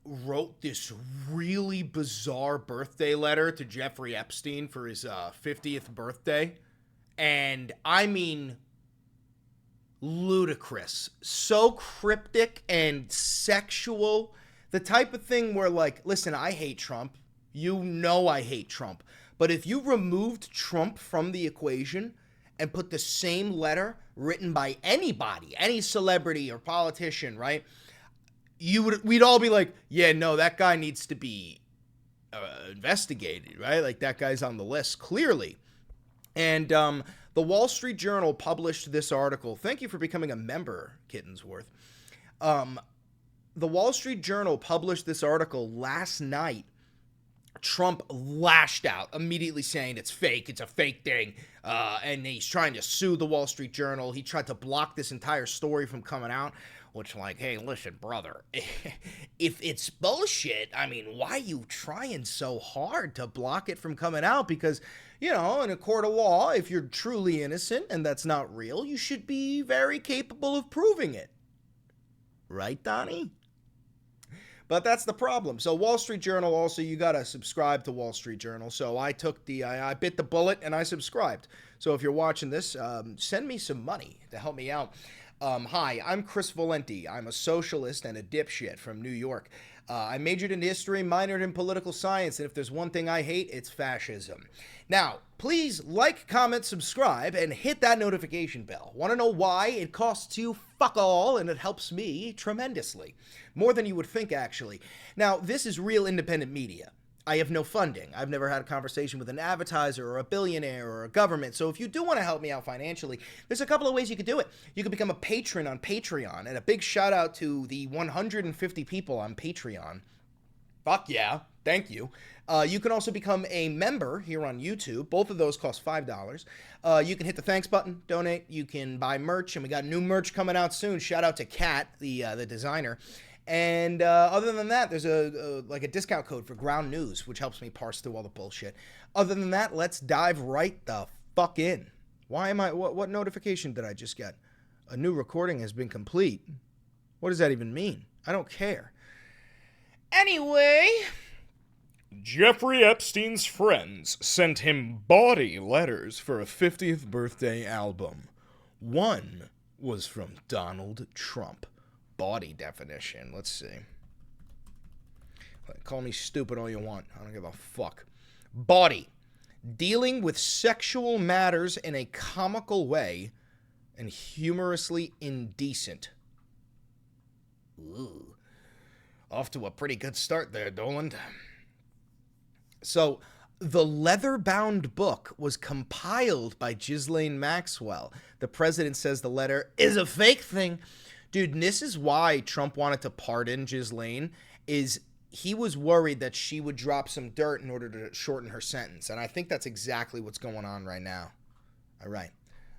wrote this really bizarre birthday letter to Jeffrey Epstein for his 50th birthday. And I mean, ludicrous. So cryptic and sexual. The type of thing where, like, listen, I hate Trump. You know I hate Trump. But if you removed Trump from the equation and put the same letter written by anybody, any celebrity or politician, right? We'd all be like, yeah, no, that guy needs to be investigated, right? Like, that guy's on the list, clearly. And the Wall Street Journal published this article. Thank you for becoming a member, Kittensworth. The Wall Street Journal published this article last night. Trump lashed out, immediately saying it's fake, it's a fake thing, and he's trying to sue the Wall Street Journal. He tried to block this entire story from coming out, which, like, hey, listen, brother, if it's bullshit, I mean, why are you trying so hard to block it from coming out? Because, you know, in a court of law, if you're truly innocent and that's not real, you should be very capable of proving it. Right, Donnie? But that's the problem. So Wall Street Journal, also, you got to subscribe to Wall Street Journal. So I bit the bullet and I subscribed. So if you're watching this, send me some money to help me out. Hi, I'm Chris Valenti. I'm a socialist and a dipshit from New York. I majored in history, minored in political science, and if there's one thing I hate, it's fascism. Now, please like, comment, subscribe, and hit that notification bell. Want to know why? It costs you fuck all, and it helps me tremendously. More than you would think, actually. Now, this is real independent media. I have no funding. I've never had a conversation with an advertiser or a billionaire or a government. So if you do want to help me out financially, there's a couple of ways you could do it. You could become a patron on Patreon. And a big shout out to the 150 people on Patreon. Fuck yeah. Thank you. You can also become a member here on YouTube. Both of those cost $5. You can hit the thanks button, donate. You can buy merch. And we got new merch coming out soon. Shout out to Kat, the designer. And other than that, there's a discount code for Ground News, which helps me parse through all the bullshit. Other than that, let's dive right the fuck in. What notification did I just get? A new recording has been complete. What does that even mean? I don't care. Anyway, Jeffrey Epstein's friends sent him bawdy letters for a 50th birthday album. One was from Donald Trump. Body definition. Let's see. Call me stupid all you want. I don't give a fuck. Body. Dealing with sexual matters in a comical way and humorously indecent. Ooh. Off to a pretty good start there, Doland. So, the leather-bound book was compiled by Ghislaine Maxwell. The president says the letter is a fake thing. Dude, and this is why Trump wanted to pardon Ghislaine, is he was worried that she would drop some dirt in order to shorten her sentence. And I think that's exactly what's going on right now. All right.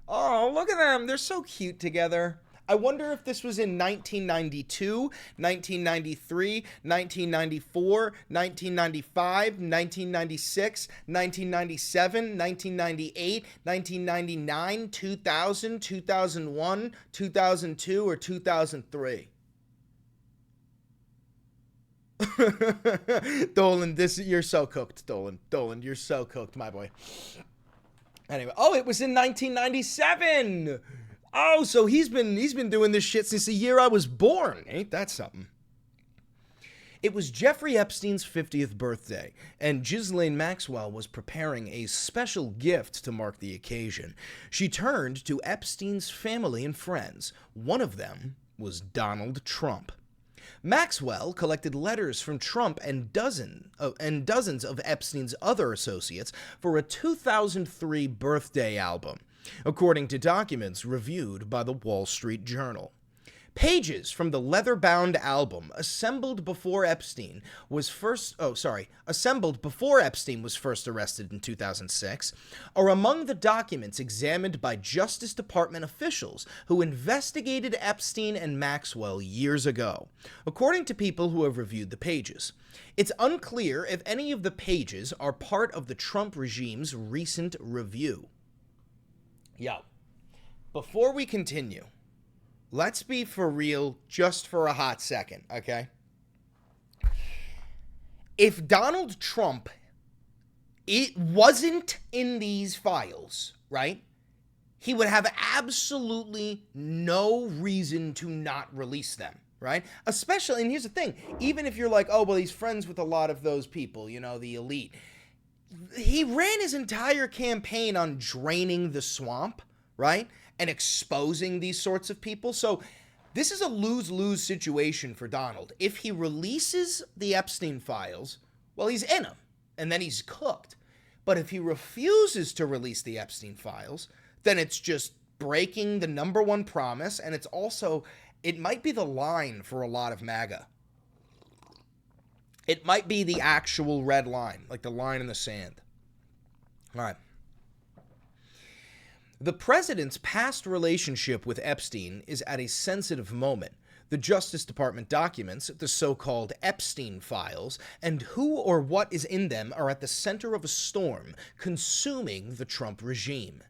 Oh, look at them. They're so cute together. I wonder if this was in 1992, 1993, 1994, 1995, 1996, 1997, 1998, 1999, 2000, 2001, 2002, or 2003. Dolan, you're so cooked, Dolan. Dolan, you're so cooked, my boy. Anyway, it was in 1997. Oh, so he's been doing this shit since the year I was born. Ain't that something? It was Jeffrey Epstein's 50th birthday, and Ghislaine Maxwell was preparing a special gift to mark the occasion. She turned to Epstein's family and friends. One of them was Donald Trump. Maxwell collected letters from Trump and dozens of Epstein's other associates for a 2003 birthday album, according to documents reviewed by the Wall Street Journal. Pages from the leather-bound album assembled before Epstein was first arrested in 2006 are among the documents examined by Justice Department officials who investigated Epstein and Maxwell years ago, according to people who have reviewed the pages. It's unclear if any of the pages are part of the Trump regime's recent review. Yo, before we continue, let's be for real just for a hot second, okay? If Donald Trump, it wasn't in these files, right? He would have absolutely no reason to not release them, right? Especially, and here's the thing, even if you're like, oh, well, he's friends with a lot of those people, you know, the elite. He ran his entire campaign on draining the swamp, right? And exposing these sorts of people. So this is a lose-lose situation for Donald. If he releases the Epstein files, well, he's in them, and then he's cooked. But if he refuses to release the Epstein files, then it's just breaking the number one promise, and it's also, it might be the line for a lot of MAGA. It might be the actual red line, like the line in the sand. All right. The president's past relationship with Epstein is at a sensitive moment. The Justice Department documents, the so-called Epstein Files, and who or what is in them are at the center of a storm consuming the Trump regime.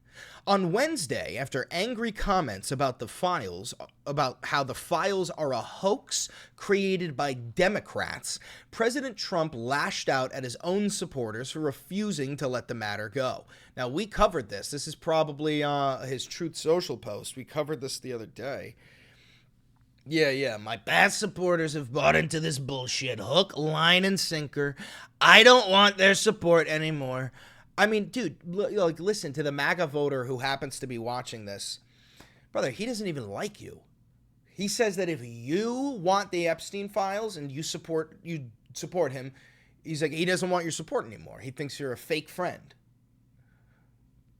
On Wednesday, after angry comments about the files, about how the files are a hoax created by Democrats, President Trump lashed out at his own supporters for refusing to let the matter go. Now, we covered this. This is probably his Truth Social post. We covered this the other day. Yeah, my bad supporters have bought into this bullshit. Hook, line, and sinker. I don't want their support anymore. I mean, dude, like, listen to the MAGA voter who happens to be watching this. Brother, he doesn't even like you. He says that if you want the Epstein files and you support him, he's like, he doesn't want your support anymore. He thinks you're a fake friend.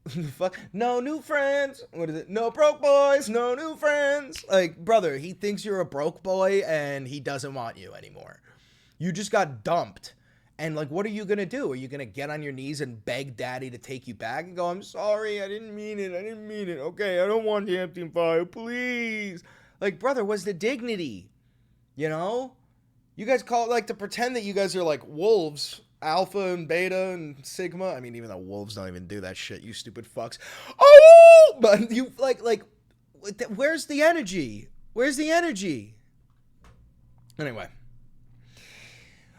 Fuck, no new friends. What is it? No broke boys, no new friends. Like, brother, he thinks you're a broke boy and he doesn't want you anymore. You just got dumped. And, like, what are you going to do? Are you going to get on your knees and beg daddy to take you back and go, I'm sorry, I didn't mean it. Okay, I don't want the Epstein file, please. Like, brother, what's the dignity? You know? You guys like to pretend that you guys are like wolves, alpha and beta and sigma. I mean, even though wolves don't even do that shit, you stupid fucks. Oh! But you, like, where's the energy? Where's the energy? Anyway.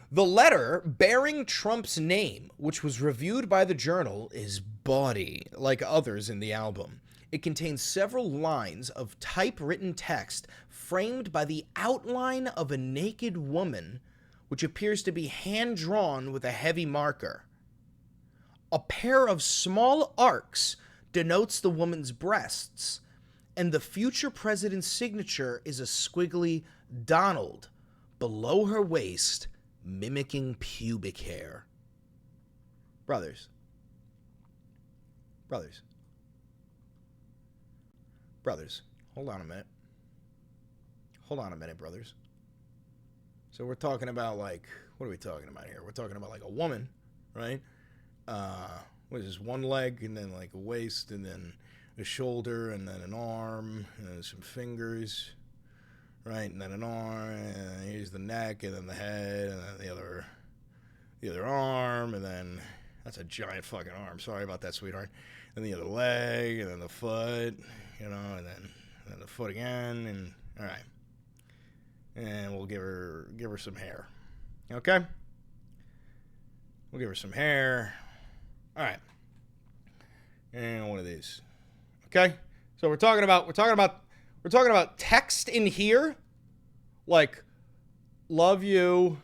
The letter bearing Trump's name, which was reviewed by the Journal, is bawdy, like others in the album. It contains several lines of typewritten text framed by the outline of a naked woman, which appears to be hand-drawn with a heavy marker. A pair of small arcs denotes the woman's breasts, and the future president's signature is a squiggly Donald below her waist, mimicking pubic hair. Brothers, hold on a minute, brothers. So we're talking about, like, what are we talking about here? We're talking about, like, a woman, right? What is this, one leg, and then, like, a waist, and then a shoulder, and then an arm, and then some fingers, right, and then an arm, and here's the neck, and then the head, and then the other arm, and then that's a giant fucking arm. Sorry about that, sweetheart. And the other leg, and then the foot, you know, and then the foot again, and all right. And we'll give her some hair, okay? We'll give her some hair. All right. And one of these, okay? So we're talking about text in here, like, love you,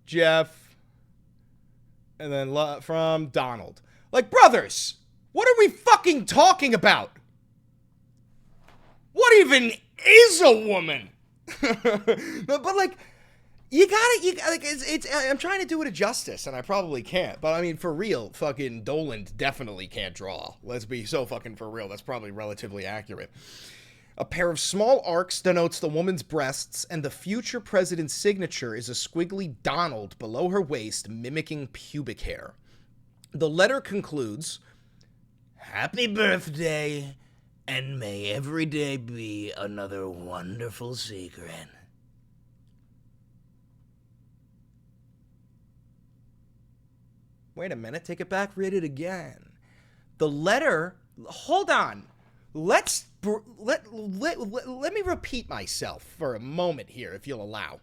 Jeff, and then from Donald. Like, brothers, what are we fucking talking about? What even is a woman? but like, you gotta, like, it's, I'm trying to do it a justice, and I probably can't, but I mean, for real, fucking Doland definitely can't draw. Let's be so fucking for real. That's probably relatively accurate. A pair of small arcs denotes the woman's breasts, and the future president's signature is a squiggly Donald below her waist, mimicking pubic hair. The letter concludes, "Happy birthday, and may every day be another wonderful secret." Wait a minute, take it back, read it again. The letter, hold on. Let me repeat myself for a moment here, if you'll allow.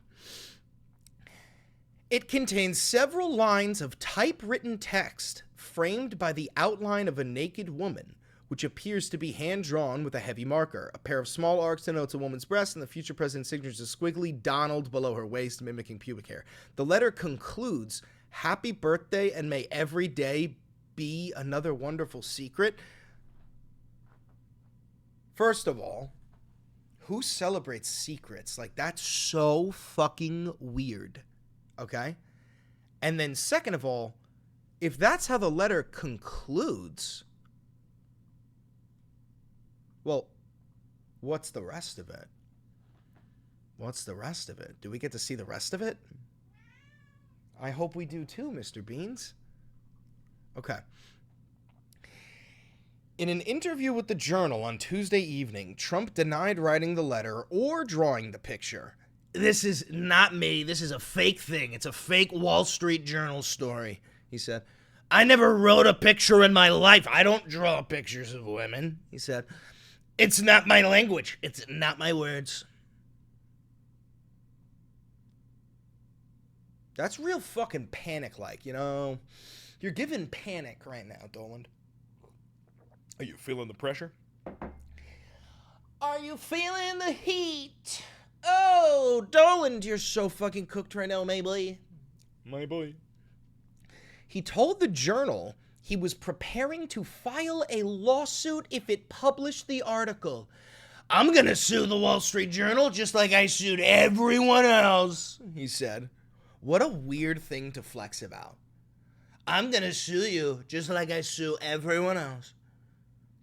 It contains several lines of typewritten text framed by the outline of a naked woman, which appears to be hand-drawn with a heavy marker. A pair of small arcs denotes a woman's breast, and the future president's signature is a squiggly Donald below her waist, mimicking pubic hair. The letter concludes, "Happy birthday, and may every day be another wonderful secret." First of all, who celebrates secrets? Like, that's so fucking weird. Okay? And then second of all, if that's how the letter concludes, well, what's the rest of it? What's the rest of it? Do we get to see the rest of it? I hope we do too, Mr. Beans. Okay. In an interview with the Journal on Tuesday evening, Trump denied writing the letter or drawing the picture. "This is not me. This is a fake thing. It's a fake Wall Street Journal story," he said. "I never wrote a picture in my life. I don't draw pictures of women," he said. "It's not my language. It's not my words." That's real fucking panic-like, you know? You're giving panic right now, Doland. Are you feeling the pressure? Are you feeling the heat? Oh, Doland, you're so fucking cooked right now, my boy. My boy. He told the Journal he was preparing to file a lawsuit if it published the article. "I'm gonna sue the Wall Street Journal just like I sued everyone else," he said. What a weird thing to flex about. "I'm gonna sue you just like I sue everyone else."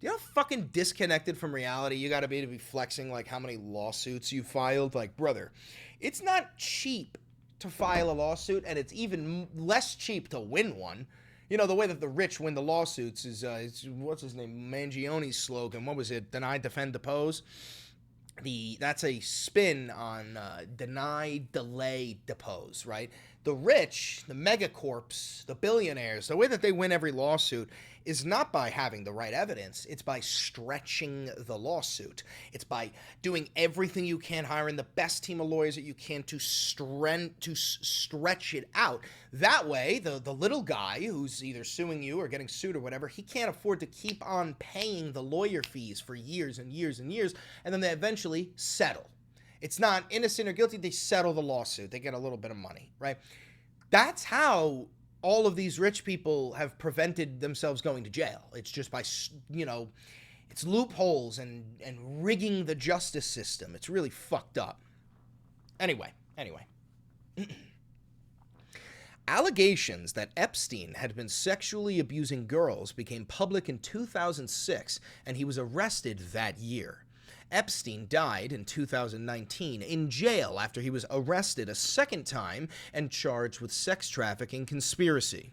Do you know how fucking disconnected from reality you gotta be to be flexing like how many lawsuits you filed? Like, brother, it's not cheap to file a lawsuit, and it's even less cheap to win one. You know, the way that the rich win the lawsuits is what's his name? Mangione's slogan. What was it? Deny, defend, depose. That's a spin on deny, delay, depose, right? The rich, the megacorps, the billionaires, the way that they win every lawsuit is not by having the right evidence. It's by stretching the lawsuit. It's by doing everything you can, hiring the best team of lawyers that you can to stretch it out. That way, the little guy who's either suing you or getting sued or whatever, he can't afford to keep on paying the lawyer fees for years and years and years, and then they eventually settle. It's not innocent or guilty. They settle the lawsuit. They get a little bit of money, right? That's how all of these rich people have prevented themselves going to jail. It's just by, you know, it's loopholes and rigging the justice system. It's really fucked up. Anyway. Allegations that Epstein had been sexually abusing girls became public in 2006, and he was arrested that year. Epstein died in 2019 in jail after he was arrested a second time and charged with sex trafficking conspiracy.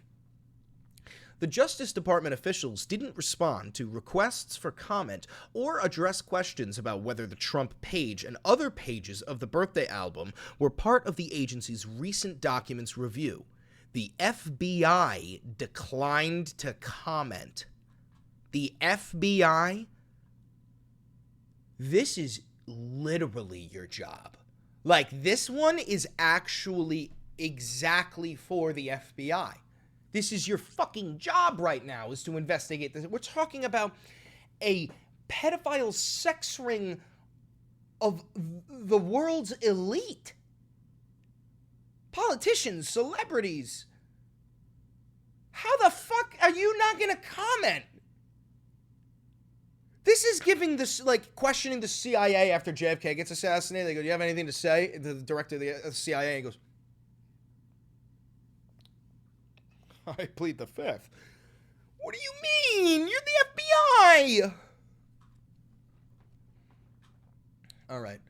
The Justice Department officials didn't respond to requests for comment or address questions about whether the Trump page and other pages of the birthday album were part of the agency's recent documents review. The FBI declined to comment. The FBI? This is literally your job. Like, this one is actually exactly for the FBI. This is your fucking job right now, is to investigate this. We're talking about a pedophile sex ring of the world's elite. Politicians, celebrities. How the fuck are you not going to comment? This is giving this, like, questioning the CIA after JFK gets assassinated. They go, "Do you have anything to say?" The director of the CIA goes, "I plead the fifth." What do you mean? You're the FBI! All right.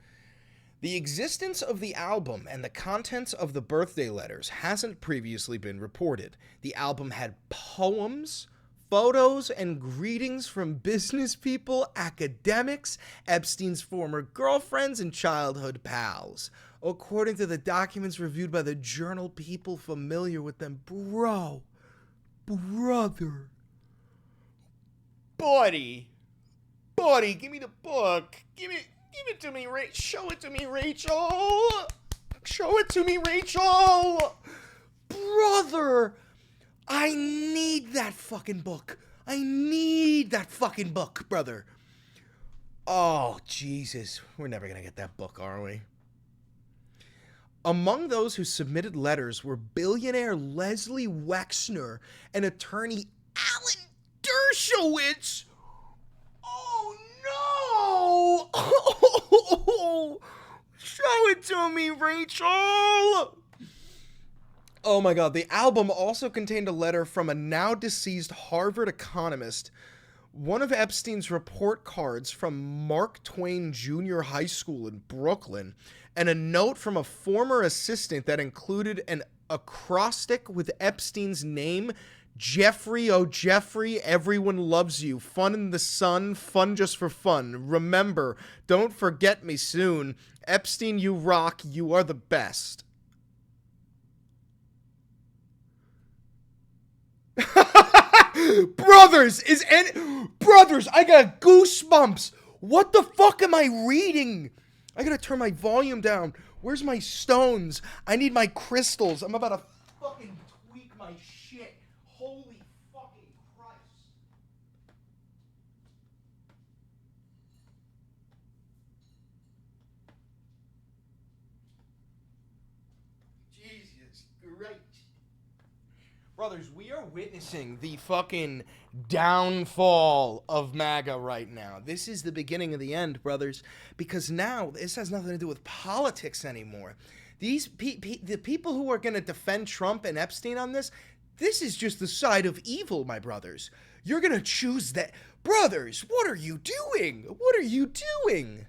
The existence of the album and the contents of the birthday letters hasn't previously been reported. The album had poems, photos, and greetings from business people, academics, Epstein's former girlfriends, and childhood pals. According to the documents reviewed by the Journal, people familiar with them. Brother. Buddy, give me the book. Give it to me, Show it to me, Rachel. Show it to me, Rachel. Brother, I need that fucking book. I need that fucking book, brother. Oh, Jesus. We're never going to get that book, are we? Among those who submitted letters were billionaire Leslie Wexner and attorney Alan Dershowitz. Oh, no! Oh, show it to me, Rachel! Oh my God. The album also contained a letter from a now deceased Harvard economist, one of Epstein's report cards from Mark Twain Junior High School in Brooklyn, and a note from a former assistant that included an acrostic with Epstein's name, Jeffrey, oh Jeffrey, everyone loves you. Fun in the sun, fun just for fun. Remember, don't forget me soon. Epstein, you rock, you are the best. Brothers, Brothers, I got goosebumps. What the fuck am I reading? I gotta turn my volume down. Where's my stones? I need my crystals. I'm about to fucking tweak my shit. Holy fucking Christ. Jesus Christ. Brothers, we are witnessing the fucking downfall of MAGA right now. This is the beginning of the end, brothers, because now this has nothing to do with politics anymore. These the people who are going to defend Trump and Epstein on this is just the side of evil, my brothers. You're going to choose that. Brothers, what are you doing? What are you doing?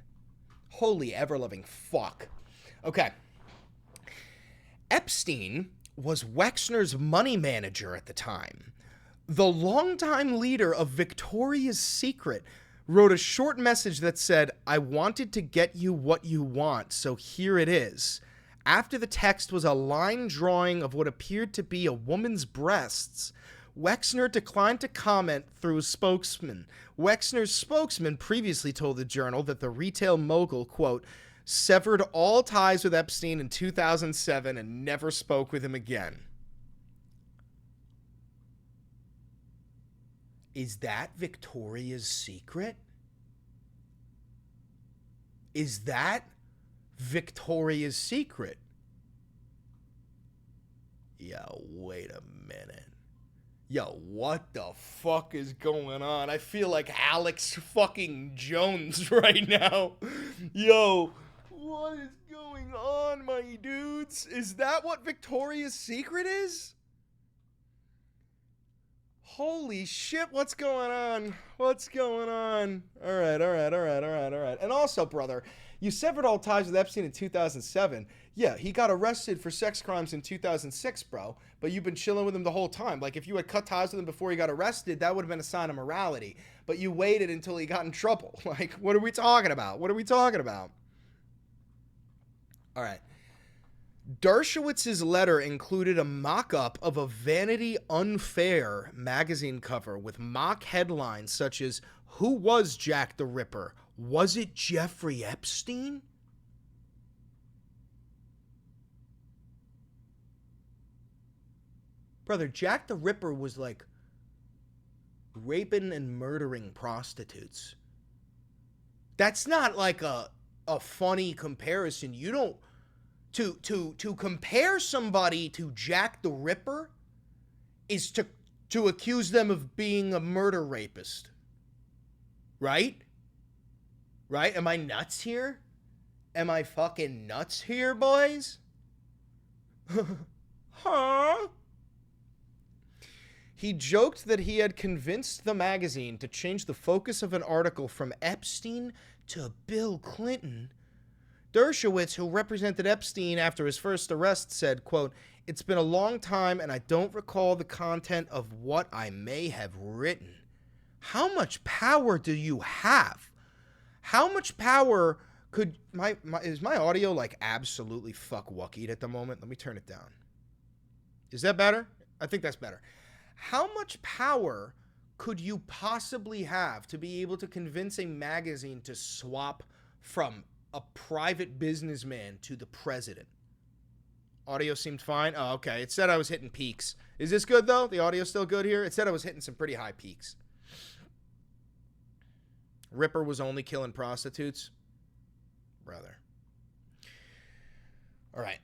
Holy ever-loving fuck. Okay. Epstein was Wexner's money manager at the time. The longtime leader of Victoria's Secret wrote a short message that said, "I wanted to get you what you want, so here it is." After the text was a line drawing of what appeared to be a woman's breasts, Wexner declined to comment through a spokesman. Wexner's spokesman previously told the Journal that the retail mogul, quote, severed all ties with Epstein in 2007 and never spoke with him again. Is that Victoria's Secret? Is that Victoria's Secret? Yo, wait a minute. Yo, what the fuck is going on? I feel like Alex fucking Jones right now. Yo, what is going on, my dudes? Is that what Victoria's Secret is? Holy shit, what's going on? What's going on? All right. And also, brother, you severed all ties with Epstein in 2007. Yeah, he got arrested for sex crimes in 2006, bro. But you've been chilling with him the whole time. Like, if you had cut ties with him before he got arrested, that would have been a sign of morality. But you waited until he got in trouble. Like, what are we talking about? What are we talking about? All right. Dershowitz's letter included a mock-up of a Vanity Unfair magazine cover with mock headlines such as, "Who was Jack the Ripper? Was it Jeffrey Epstein?" Brother, Jack the Ripper was like raping and murdering prostitutes. That's not like a funny comparison. You don't... To compare somebody to Jack the Ripper is to accuse them of being a murder rapist. Right? Right? Am I nuts here? Am I fucking nuts here, boys? Huh? He joked that he had convinced the magazine to change the focus of an article from Epstein to Bill Clinton. Dershowitz, who represented Epstein after his first arrest, said, quote, "It's been a long time and I don't recall the content of what I may have written." How much power do you have? How much power could... Is my audio like absolutely fuck wuckied at the moment? Let me turn it down. Is that better? I think that's better. How much power could you possibly have to be able to convince a magazine to swap from a private businessman to the president? Audio seemed fine. Oh, okay. It said I was hitting peaks. Is this good, though? The audio's still good here? It said I was hitting some pretty high peaks. Ripper was only killing prostitutes. Brother. All right.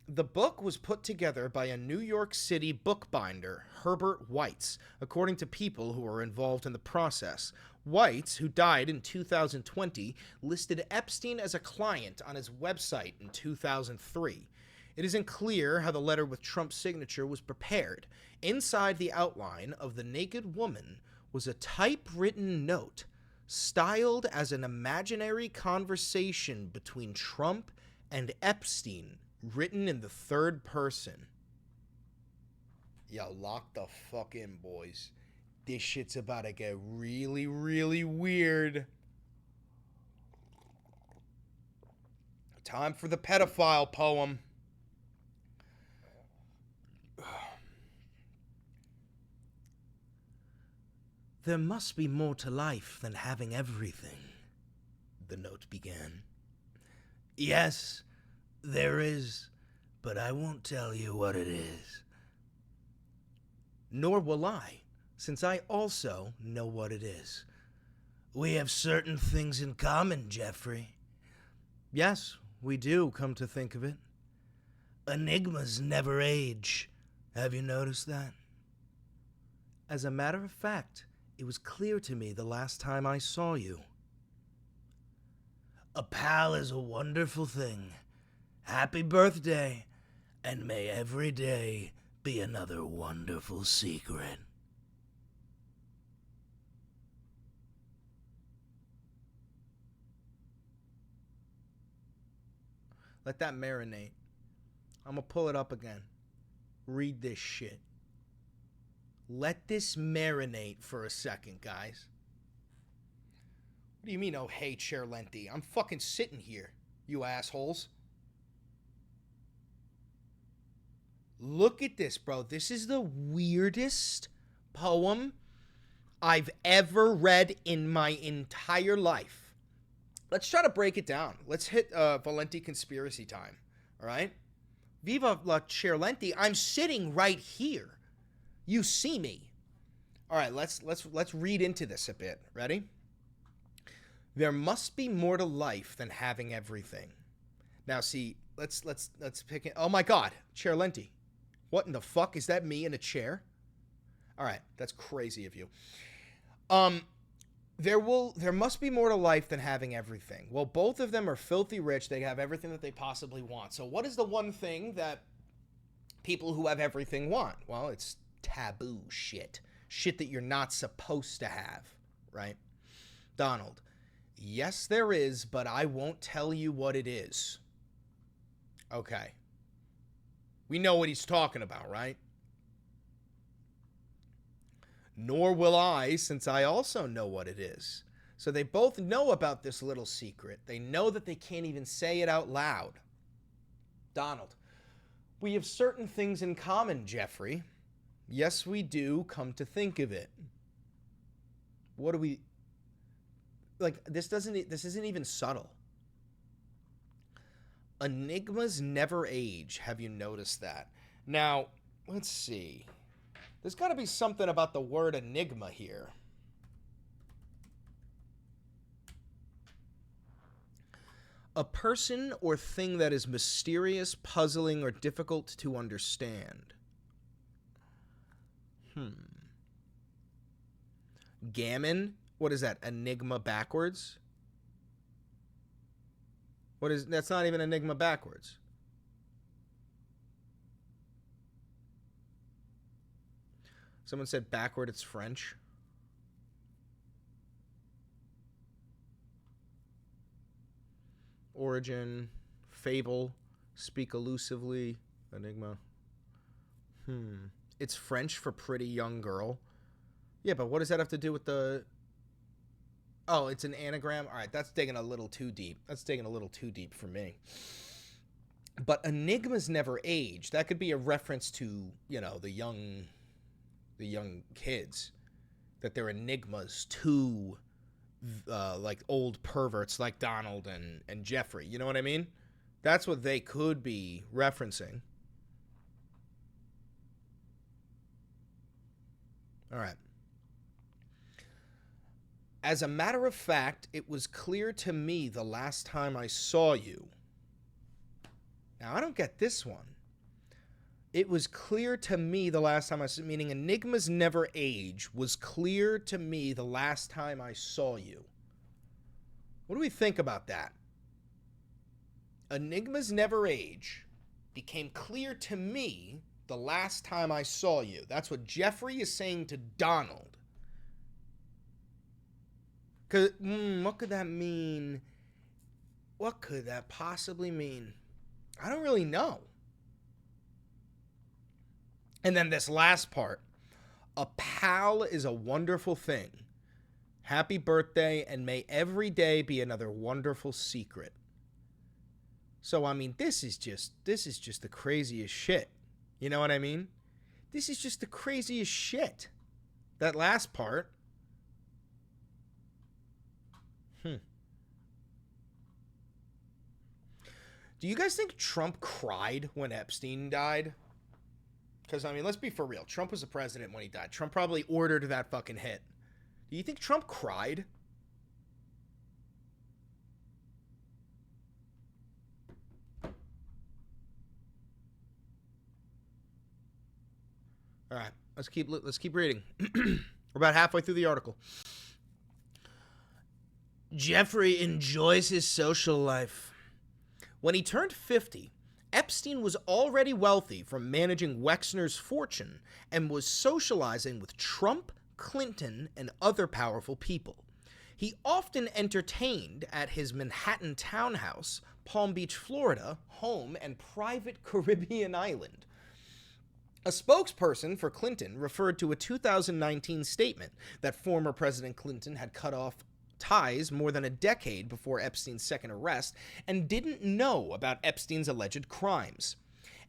The book was put together by a New York City bookbinder, Herbert Weitz, according to people who were involved in the process. Weitz, who died in 2020, listed Epstein as a client on his website in 2003. It isn't clear how the letter with Trump's signature was prepared. Inside the outline of the naked woman was a typewritten note, styled as an imaginary conversation between Trump and Epstein, written in the third person. Yo, lock the fuck in, boys. This shit's about to get really, really weird. Time for the pedophile poem. There must be more to life than having everything, the note began. Yes, there is, but I won't tell you what it is. Nor will I, since I also know what it is. We have certain things in common, Jeffrey. Yes, we do, come to think of it. Enigmas never age. Have you noticed that? As a matter of fact, it was clear to me the last time I saw you. A pal is a wonderful thing. Happy birthday, and may every day be another wonderful secret. Let that marinate. I'm gonna pull it up again. Read this shit. Let this marinate for a second, guys. What do you mean, oh, hey, Chair Lenty? I'm fucking sitting here, you assholes. Look at this, bro. This is the weirdest poem I've ever read in my entire life. Let's try to break it down. Let's hit Valenti conspiracy time, all right? Viva la Chair Lenty. I'm sitting right here. You see me. All right, let's read into this a bit. Ready? There must be more to life than having everything. Now, see, let's pick it. Oh my God, Chair Lenty. What in the fuck is that? Me in a chair? All right, that's crazy of you. There must be more to life than having everything. Well, both of them are filthy rich. They have everything that they possibly want. So, what is the one thing that people who have everything want? Well, it's taboo shit that you're not supposed to have, right? Donald, yes, there is, but I won't tell you what it is. Okay. We know what he's talking about, right? Nor will I, since I also know what it is. So they both know about this little secret. They know that they can't even say it out loud. Donald, we have certain things in common, Jeffrey. Yes, we do, come to think of it. What do we... Like, this isn't even subtle. Enigmas never age. Have you noticed that? Now, let's see. There's got to be something about the word enigma here. A person or thing that is mysterious, puzzling, or difficult to understand. Gammon? What is that? Enigma backwards? What is... That's not even enigma backwards. Someone said backward, it's French. Origin, fable, speak elusively, enigma. It's French for pretty young girl. Yeah, but what does that have to do with the... Oh, it's an anagram? All right, that's digging a little too deep. That's digging a little too deep for me. But enigmas never age. That could be a reference to, you know, the young kids. That they're enigmas to, like, old perverts like Donald and Jeffrey. You know what I mean? That's what they could be referencing. All right. As a matter of fact, it was clear to me the last time I saw you. Now, I don't get this one. It was clear to me the last time I saw you, meaning Enigmas never age, was clear to me the last time I saw you. What do we think about that? Enigmas never age became clear to me the last time I saw you. That's what Jeffrey is saying to Donald. What could that mean? What could that possibly mean? I don't really know. And then this last part. A pal is a wonderful thing. Happy birthday, and may every day be another wonderful secret. So, I mean, this is just the craziest shit. You know what I mean? This is just the craziest shit. That last part. Do you guys think Trump cried when Epstein died? Because, I mean, let's be for real. Trump was the president when he died. Trump probably ordered that fucking hit. Do you think Trump cried? All right, let's keep reading. We're about halfway through the article. Jeffrey enjoys his social life. When he turned 50, Epstein was already wealthy from managing Wexner's fortune and was socializing with Trump, Clinton, and other powerful people. He often entertained at his Manhattan townhouse, Palm Beach, Florida, home and private Caribbean island. A spokesperson for Clinton referred to a 2019 statement that former President Clinton had cut off ties more than a decade before Epstein's second arrest and didn't know about Epstein's alleged crimes.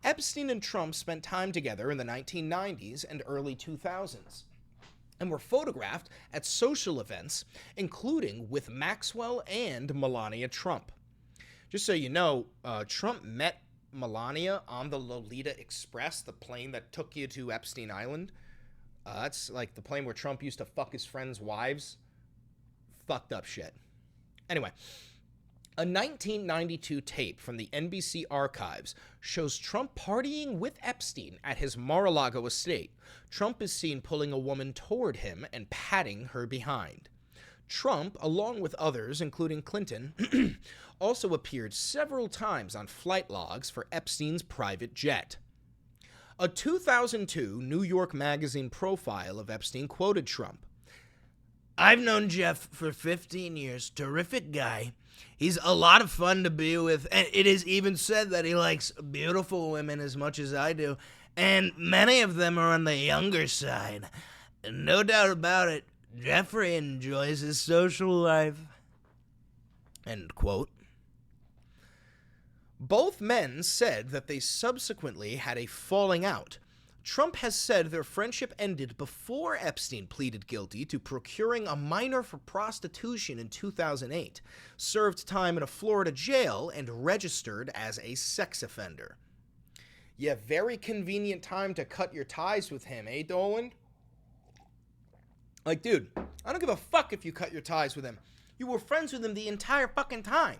Epstein and Trump spent time together in the 1990s and early 2000s and were photographed at social events, including with Maxwell and Melania Trump. Just so you know, Trump met Melania on the Lolita Express, the plane that took you to Epstein Island. That's like the plane where Trump used to fuck his friends' wives. Fucked up shit. Anyway, a 1992 tape from the NBC archives shows Trump partying with Epstein at his Mar-a-Lago estate. Trump is seen pulling a woman toward him and patting her behind. Trump, along with others, including Clinton, also appeared several times on flight logs for Epstein's private jet. A 2002 New York Magazine profile of Epstein quoted Trump, "I've known Jeff for 15 years. Terrific guy. He's a lot of fun to be with, and it is even said that he likes beautiful women as much as I do, and many of them are on the younger side. No doubt about it, Jeffrey enjoys his social life." End quote. Both men said that they subsequently had a falling out. Trump has said their friendship ended before Epstein pleaded guilty to procuring a minor for prostitution in 2008, served time in a Florida jail, and registered as a sex offender. Yeah, very convenient time to cut your ties with him, eh, Dolan? Like, dude, I don't give a fuck if you cut your ties with him. You were friends with him the entire fucking time.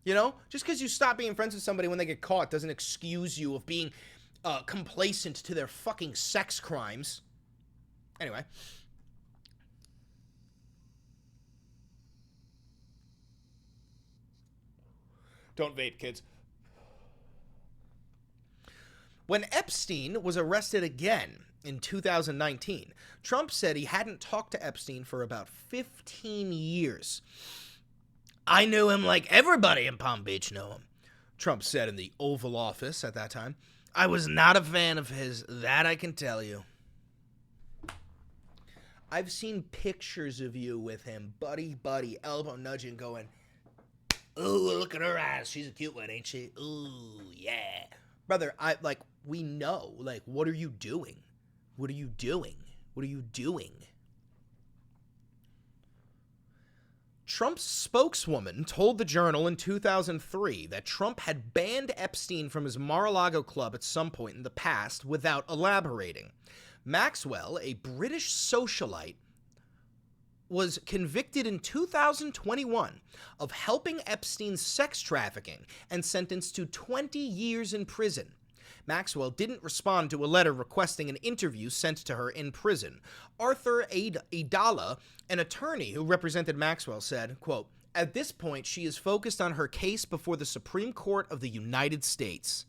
You know? Just because you stop being friends with somebody when they get caught doesn't excuse you of being complacent to their fucking sex crimes. Anyway. Don't vape, kids. When Epstein was arrested again in 2019, Trump said he hadn't talked to Epstein for about 15 years. "I knew him like everybody in Palm Beach knew him," Trump said in the Oval Office at that time. "I was not a fan of his, that I can tell you." I've seen pictures of you with him, buddy, elbow nudging, going, "Ooh, look at her ass. She's a cute one, ain't she? Ooh, yeah." Brother, we know. Like, what are you doing? What are you doing? What are you doing? Trump's spokeswoman told the Journal in 2003 that Trump had banned Epstein from his Mar-a-Lago club at some point in the past without elaborating. Maxwell, a British socialite, was convicted in 2021 of helping Epstein's sex trafficking and sentenced to 20 years in prison. Maxwell didn't respond to a letter requesting an interview sent to her in prison. Arthur Adala, an attorney who represented Maxwell, said, quote, "At this point, she is focused on her case before the Supreme Court of the United States."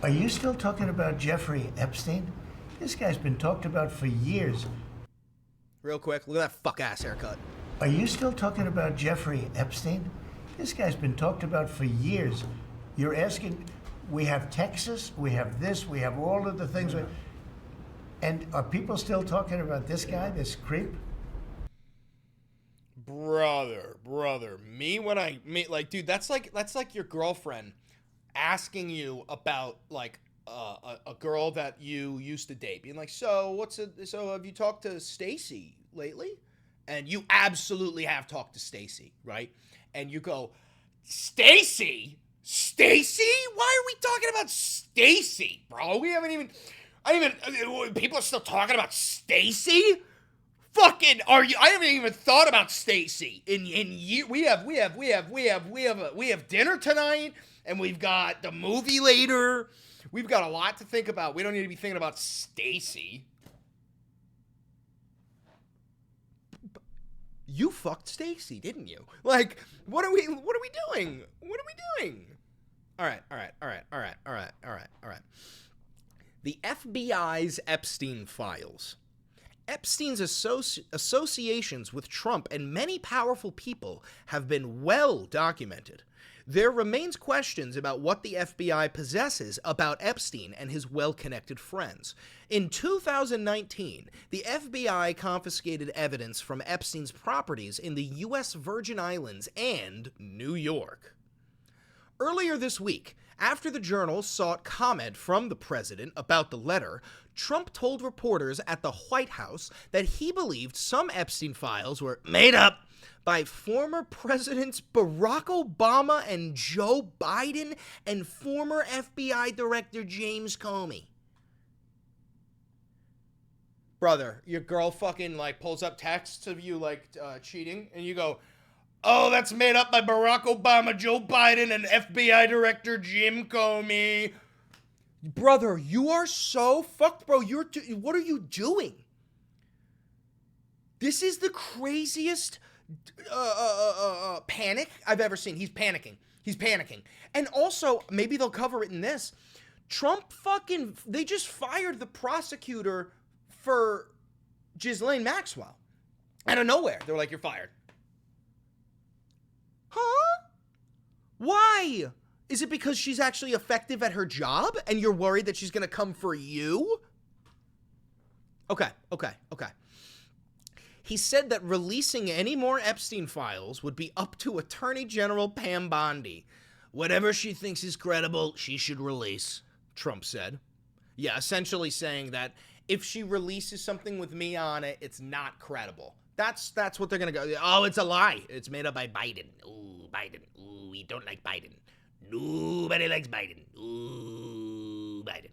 Are you still talking about Jeffrey Epstein? This guy's been talked about for years. Real quick, look at that fuck-ass haircut. Are you still talking about Jeffrey Epstein? This guy's been talked about for years. You're asking, we have Texas, we have this, we have all of the things. And are people still talking about this guy, this creep? Brother, dude, that's like your girlfriend asking you about, like, a girl that you used to date, being like, so have you talked to Stacy lately? And you absolutely have talked to Stacy, right? And you go, Stacy? Why are we talking about Stacy, bro? People are still talking about Stacy? Fucking I haven't even thought about Stacy in years. We have dinner tonight, and we've got the movie later. We've got a lot to think about. We don't need to be thinking about Stacy. You fucked Stacy, didn't you? Like, what are we doing? All right. The FBI's Epstein Files. Epstein's associations with Trump and many powerful people have been well documented. There remains questions about what the FBI possesses about Epstein and his well-connected friends. In 2019, the FBI confiscated evidence from Epstein's properties in the U.S. Virgin Islands and New York. Earlier this week, after the Journal sought comment from the president about the letter, Trump told reporters at the White House that he believed some Epstein files were made up by former Presidents Barack Obama and Joe Biden and former FBI Director James Comey. Brother, your girl fucking, like, pulls up texts of you, like, cheating, and you go, oh, that's made up by Barack Obama, Joe Biden, and FBI Director Jim Comey. Brother, you are so fucked, bro. What are you doing? This is the craziest panic I've ever seen. He's panicking. And also, maybe they'll cover it in this. Trump they just fired the prosecutor for Ghislaine Maxwell. Out of nowhere. They were like, you're fired. Huh? Why? Is it because she's actually effective at her job and you're worried that she's going to come for you? Okay. He said that releasing any more Epstein files would be up to Attorney General Pam Bondi. Whatever she thinks is credible, she should release, Trump said. Yeah, essentially saying that if she releases something with me on it, it's not credible. That's what they're going to go. Oh, it's a lie. It's made up by Biden. Ooh, Biden. Ooh, we don't like Biden. Nobody likes Biden. Ooh, Biden.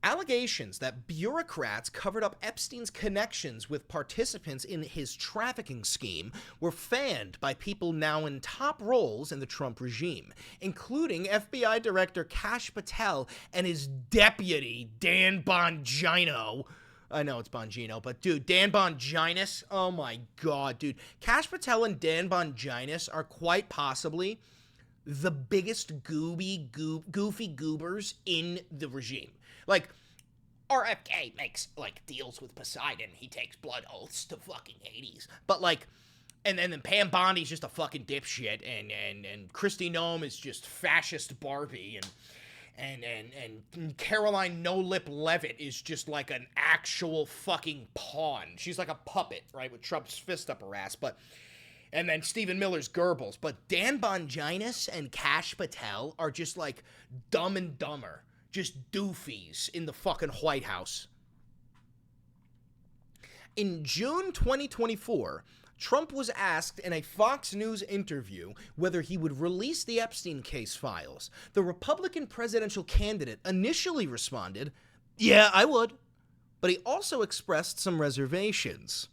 Allegations that bureaucrats covered up Epstein's connections with participants in his trafficking scheme were fanned by people now in top roles in the Trump regime, including FBI Director Kash Patel and his deputy, Dan Bongino. I know it's Bongino, but dude, Dan Bonginis, oh my god, dude. Kash Patel and Dan Bonginis are quite possibly the biggest goofy goobers in the regime. Like, RFK makes, like, deals with Poseidon. He takes blood oaths to fucking Hades. But, like, and then Pam Bondi's just a fucking dipshit, and Kristi Noem is just fascist Barbie, and Caroline No Lip Levitt is just like an actual fucking pawn. She's like a puppet, right, with Trump's fist up her ass, and then Stephen Miller's Goebbels. But Dan Bonginis and Kash Patel are just like Dumb and Dumber. Just doofies in the fucking White House. In June 2024, Trump was asked in a Fox News interview whether he would release the Epstein case files. The Republican presidential candidate initially responded, "Yeah, I would," but he also expressed some reservations.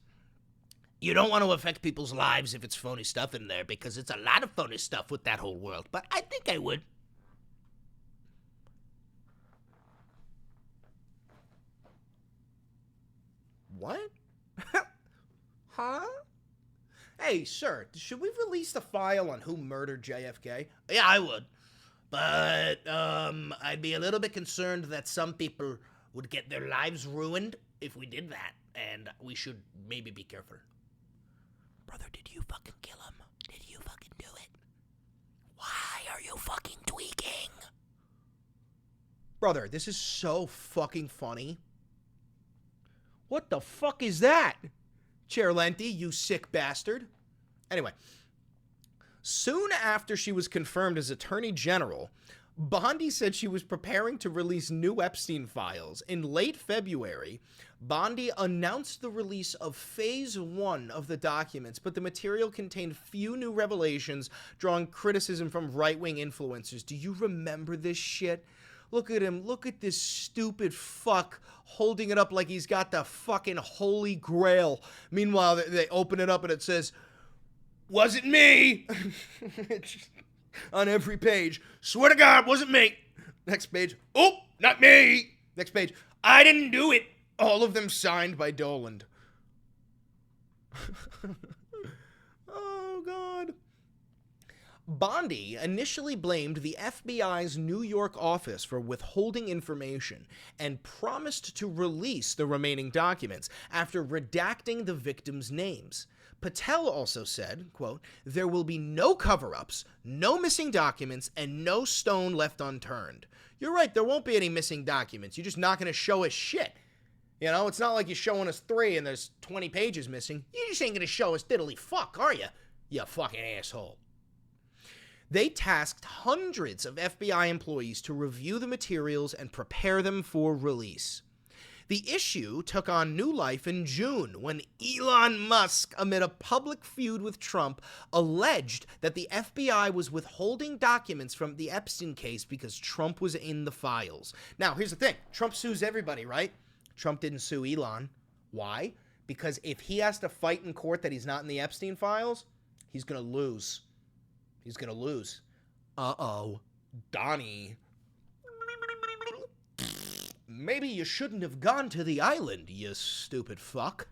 "You don't want to affect people's lives if it's phony stuff in there, because it's a lot of phony stuff with that whole world, but I think I would." What? Huh? Hey, sir, should we release the file on who murdered JFK? Yeah, I would. But, I'd be a little bit concerned that some people would get their lives ruined if we did that, and we should maybe be careful. Brother, did you fucking kill him? Did you fucking do it? Why are you fucking tweaking? Brother, this is so fucking funny. What the fuck is that? Chair Lenty, you sick bastard. Anyway, soon after she was confirmed as Attorney General, Bondi said she was preparing to release new Epstein files. In late February, Bondi announced the release of Phase 1 of the documents, but the material contained few new revelations, drawing criticism from right-wing influencers. Do you remember this shit? Look at him. Look at this stupid fuck holding it up like he's got the fucking Holy Grail. Meanwhile, they open it up and it says, "Wasn't me." On every page. "Swear to God, wasn't me." Next page. "Oh, not me." Next page. "I didn't do it." All of them signed by Doland. Oh, God. Bondi initially blamed the FBI's New York office for withholding information and promised to release the remaining documents after redacting the victims' names. Patel also said, quote, "There will be no cover-ups, no missing documents, and no stone left unturned." You're right, there won't be any missing documents. You're just not going to show us shit. You know, it's not like you're showing us 3 and there's 20 pages missing. You just ain't going to show us diddly fuck, are you? You fucking asshole. They tasked hundreds of FBI employees to review the materials and prepare them for release. The issue took on new life in June when Elon Musk, amid a public feud with Trump, alleged that the FBI was withholding documents from the Epstein case because Trump was in the files. Now, here's the thing. Trump sues everybody, right? Trump didn't sue Elon. Why? Because if he has to fight in court that he's not in the Epstein files, he's going to lose. He's going to lose. Uh-oh. Donnie. Maybe you shouldn't have gone to the island, you stupid fuck.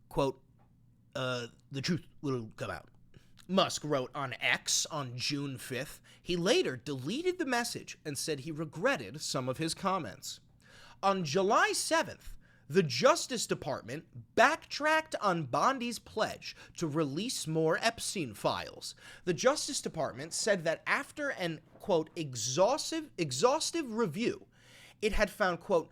Quote, the truth will come out. Musk wrote on X on June 5th. He later deleted the message and said he regretted some of his comments. On July 7th, the Justice Department backtracked on Bondi's pledge to release more Epstein files. The Justice Department said that after an, quote, exhaustive review, it had found, quote,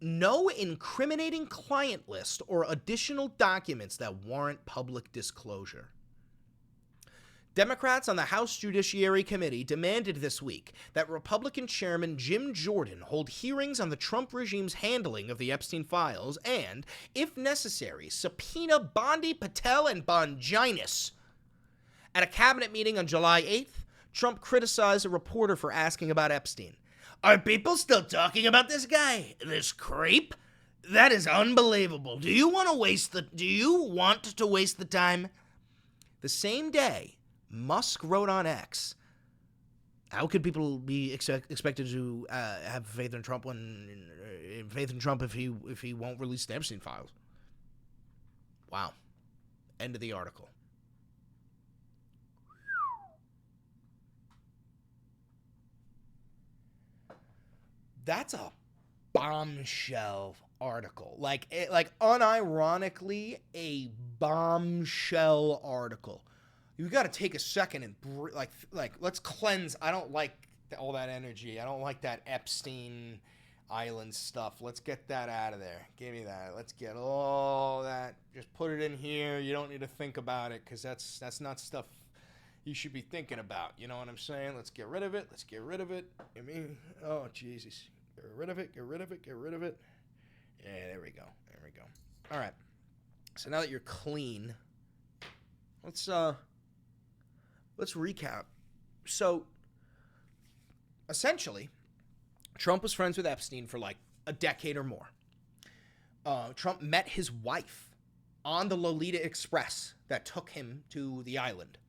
no incriminating client list or additional documents that warrant public disclosure. Democrats on the House Judiciary Committee demanded this week that Republican Chairman Jim Jordan hold hearings on the Trump regime's handling of the Epstein files and, if necessary, subpoena Bondi, Patel, and Bonginis. At a cabinet meeting on July 8th, Trump criticized a reporter for asking about Epstein. "Are people still talking about this guy? This creep? That is unbelievable. Do you want to waste the time?" The same day, Musk wrote on X, "How could people be expected to have faith in Trump if he won't release the Epstein files?" Wow. End of the article. That's a bombshell article. Like unironically, a bombshell article. You got to take a second and let's cleanse. I don't like all that energy. I don't like that Epstein Island stuff. Let's get that out of there. Give me that. Let's get all that. Just put it in here. You don't need to think about it because that's not stuff you should be thinking about. You know what I'm saying? Let's get rid of it. I mean, oh Jesus. Get rid of it. Get rid of it. Get rid of it. Yeah, there we go. There we go. All right. So now that you're clean, let's recap. So essentially, Trump was friends with Epstein for like a decade or more. Trump met his wife on the Lolita Express that took him to the island.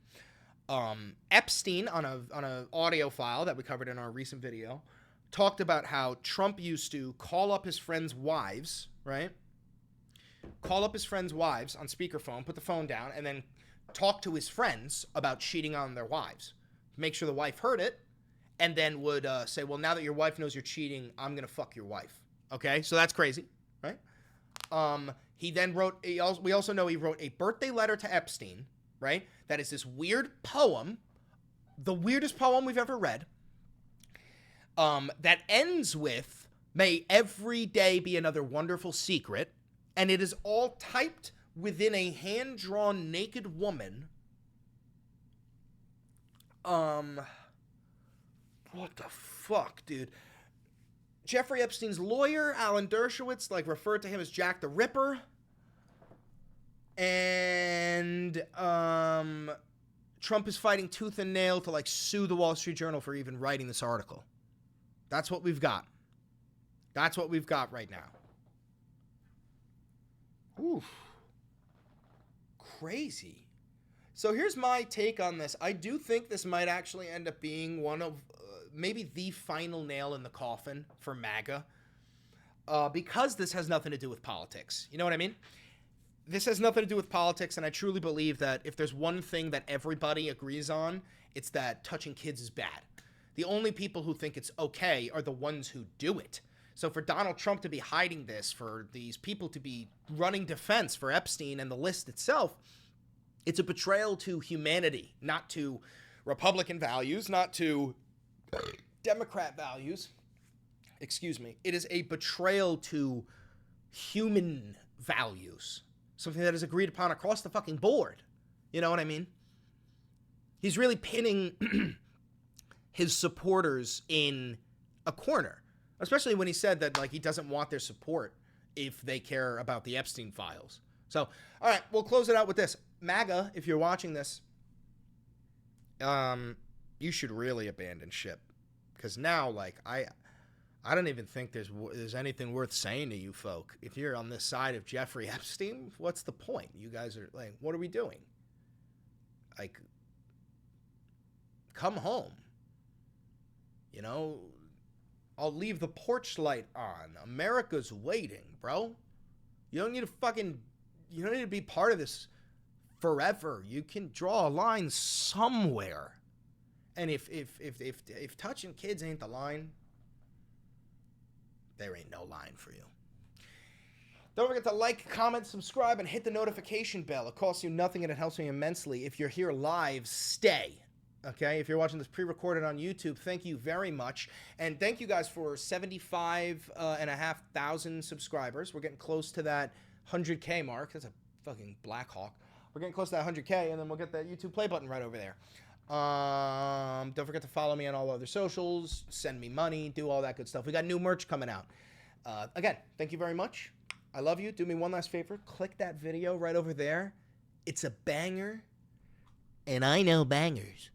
Epstein, on a audio file that we covered in our recent video, talked about how Trump used to call up his friends' wives, right? Call up his friends' wives on speakerphone, put the phone down, and then talk to his friends about cheating on their wives. Make sure the wife heard it, and then would say, well, now that your wife knows you're cheating, I'm going to fuck your wife. Okay? So that's crazy, right? He then wrote, we also know he wrote a birthday letter to Epstein, right? That is this weird poem, the weirdest poem we've ever read, that ends with, may every day be another wonderful secret, and it is all typed within a hand-drawn naked woman. What the fuck, dude? Jeffrey Epstein's lawyer, Alan Dershowitz, like, referred to him as Jack the Ripper. And Trump is fighting tooth and nail to, like, sue the Wall Street Journal for even writing this article. That's what we've got. That's what we've got right now. Oof. Crazy. So here's my take on this. I do think this might actually end up being one of maybe the final nail in the coffin for MAGA, because this has nothing to do with politics. You know what I mean? This has nothing to do with politics, and I truly believe that if there's one thing that everybody agrees on, it's that touching kids is bad. The only people who think it's okay are the ones who do it. So for Donald Trump to be hiding this, for these people to be running defense for Epstein and the list itself, it's a betrayal to humanity, not to Republican values, not to Democrat values. Excuse me. It is a betrayal to human values, something that is agreed upon across the fucking board. You know what I mean? He's really pinning his supporters in a corner, especially when he said that, like, he doesn't want their support if they care about the Epstein Files. So, all right, we'll close it out with this. MAGA, if you're watching this, you should really abandon ship, because now, like, I don't even think there's anything worth saying to you folk. If you're on this side of Jeffrey Epstein, what's the point? You guys are like, what are we doing? Like, come home. You know, I'll leave the porch light on. America's waiting, bro. You don't need to be part of this forever. You can draw a line somewhere. And if touching kids ain't the line, there ain't no line for you. Don't forget to like, comment, subscribe, and hit the notification bell. It costs you nothing and it helps me immensely. If you're here live, stay. Okay? If you're watching this pre-recorded on YouTube, thank you very much. And thank you guys for 75,500 subscribers. We're getting close to that 100K mark. That's a fucking Black Hawk. We're getting close to that 100K, and then we'll get that YouTube play button right over there. Don't forget to follow me on all other socials, send me money, do all that good stuff. We got new merch coming out. Again, thank you very much. I love you. Do me one last favor. Click that video right over there. It's a banger, and I know bangers.